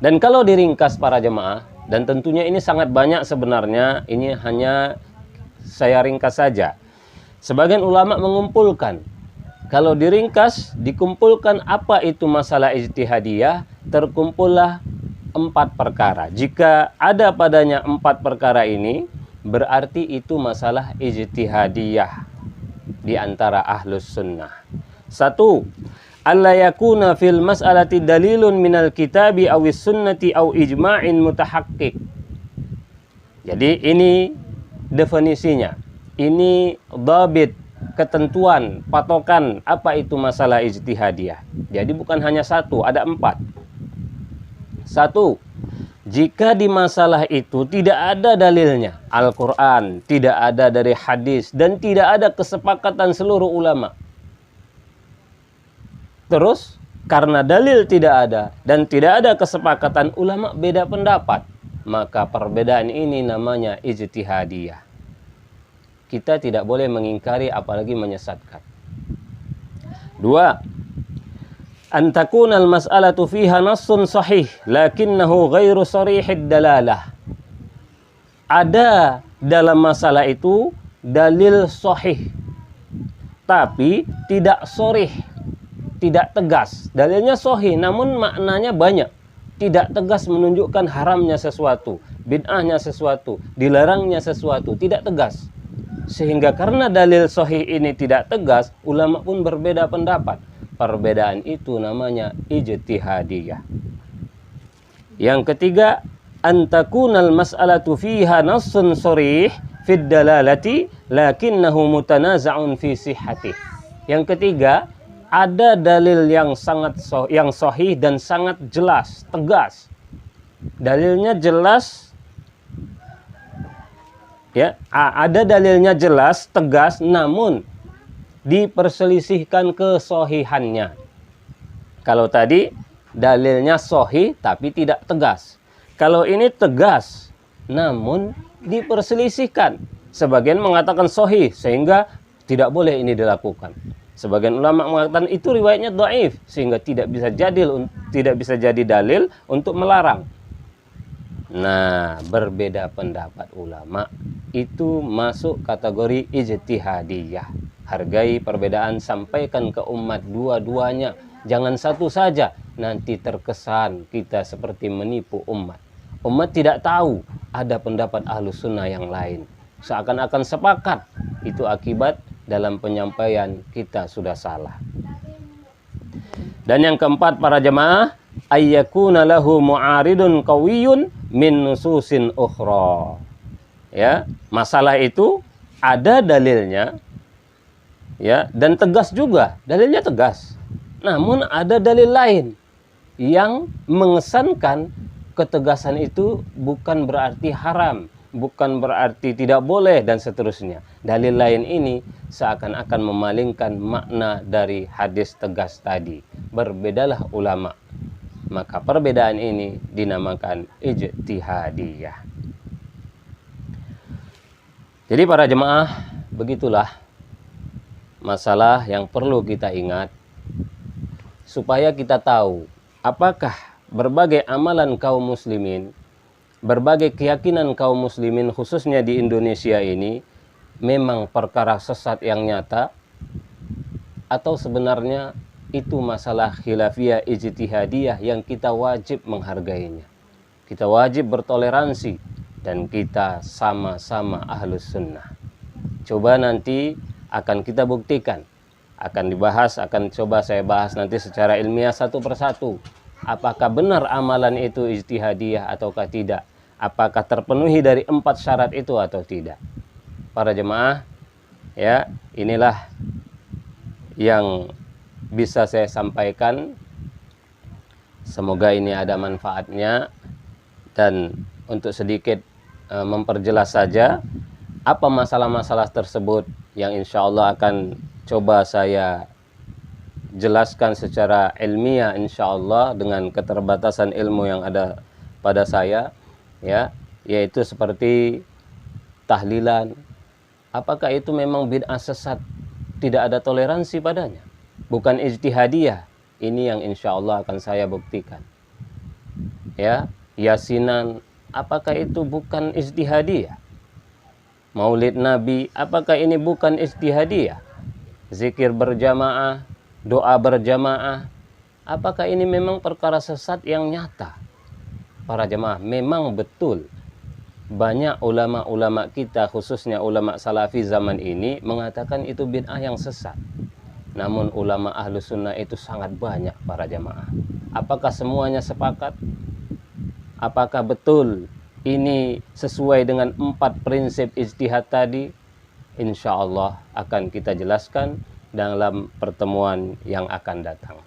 Dan kalau diringkas para jemaah, dan tentunya ini sangat banyak sebenarnya, ini hanya saya ringkas saja. Sebagian ulama mengumpulkan, kalau diringkas, dikumpulkan apa itu masalah ijtihadiyah, terkumpullah 4 perkara. Jika ada padanya 4 perkara ini, berarti itu masalah ijtihadiyah di antara ahlus sunnah. 1. Alla yakuna fil mas'alati dalilun minal kitabi awis sunnati aw ijma'in mutahaqqiq. Jadi ini definisinya. Ini dhabit, ketentuan, patokan apa itu masalah ijtihadiyah. Jadi bukan hanya 1, ada 4. 1. Jika di masalah itu tidak ada dalilnya, Al-Quran, tidak ada dari hadis, dan tidak ada kesepakatan seluruh ulama. Terus, karena dalil tidak ada, dan tidak ada kesepakatan ulama beda pendapat, maka perbedaan ini namanya ijtihadiyah. Kita tidak boleh mengingkari apalagi menyesatkan. 2. Antakunal mas'alatu fiha nassun sahih lakinnahu ghairu sarihid dalalah. Ada dalam masalah itu dalil sahih, tapi tidak sharih, tidak tegas. Dalilnya sahih namun maknanya banyak, tidak tegas menunjukkan haramnya sesuatu, bid'ahnya sesuatu, dilarangnya sesuatu, tidak tegas. Sehingga karena dalil sahih ini tidak tegas, ulama pun berbeda pendapat. Perbedaan itu namanya ijtihadiyah. Yang ketiga, antakunal mas'alatu fiha nassun sharih fid dalalati lakinnahu mutanaza'un fi sihhatih. Yang ketiga, ada dalil yang sahih dan sangat jelas, tegas. Dalilnya jelas, ya, ada dalilnya jelas, tegas, namun diperselisihkan kesohihannya. Kalau tadi dalilnya sahih tapi tidak tegas. Kalau ini tegas namun diperselisihkan. Sebagian mengatakan sahih sehingga tidak boleh ini dilakukan. Sebagian ulama mengatakan itu riwayatnya dhaif sehingga tidak bisa jadi dalil untuk melarang. Nah, berbeda pendapat ulama itu masuk kategori ijtihadiyah. Hargai perbedaan, sampaikan ke umat dua-duanya. Jangan satu saja, nanti terkesan kita seperti menipu umat. Umat tidak tahu ada pendapat Ahlus Sunnah yang lain. Seakan-akan sepakat, itu akibat dalam penyampaian kita sudah salah. Dan yang keempat para jemaah, ayyakuna lahu mu'aridun qawiyyun min nususin ukhra. Ya, masalah itu ada dalilnya, ya, dan tegas juga, dalilnya tegas. Namun ada dalil lain yang mengesankan ketegasan itu bukan berarti haram, bukan berarti tidak boleh dan seterusnya. Dalil lain ini seakan-akan memalingkan makna dari hadis tegas tadi. Berbedalah ulama. Maka perbedaan ini dinamakan ijtihadiyah. Jadi para jemaah, begitulah masalah yang perlu kita ingat supaya kita tahu apakah berbagai amalan kaum muslimin, berbagai keyakinan kaum muslimin khususnya di Indonesia ini memang perkara sesat yang nyata atau sebenarnya itu masalah khilafiyah ijtihadiyah yang kita wajib menghargainya. Kita wajib bertoleransi dan kita sama-sama ahlus sunnah. Coba nanti akan kita buktikan, akan dibahas, akan coba saya bahas nanti secara ilmiah satu persatu. Apakah benar amalan itu ijtihadiyah ataukah tidak? Apakah terpenuhi dari 4 syarat itu atau tidak? Para jemaah, ya, inilah yang bisa saya sampaikan. Semoga ini ada manfaatnya. Dan untuk sedikit memperjelas saja apa masalah-masalah tersebut yang insya Allah akan coba saya jelaskan secara ilmiah insya Allah dengan keterbatasan ilmu yang ada pada saya, ya, yaitu seperti tahlilan. Apakah itu memang bid'ah sesat, tidak ada toleransi padanya, bukan ijtihadiyah? Ini yang insya Allah akan saya buktikan. ya, yasinan, apakah itu bukan ijtihadiyah? Maulid Nabi, apakah ini bukan ijtihadiyah? Zikir berjamaah, doa berjamaah, apakah ini memang perkara sesat yang nyata? Para jemaah, memang betul banyak ulama-ulama kita, khususnya ulama salafi zaman ini, mengatakan itu bid'ah yang sesat. Namun ulama ahlu sunnah itu sangat banyak, para jemaah. Apakah semuanya sepakat? Apakah betul ini sesuai dengan 4 prinsip ijtihad tadi? Insya Allah akan kita jelaskan dalam pertemuan yang akan datang.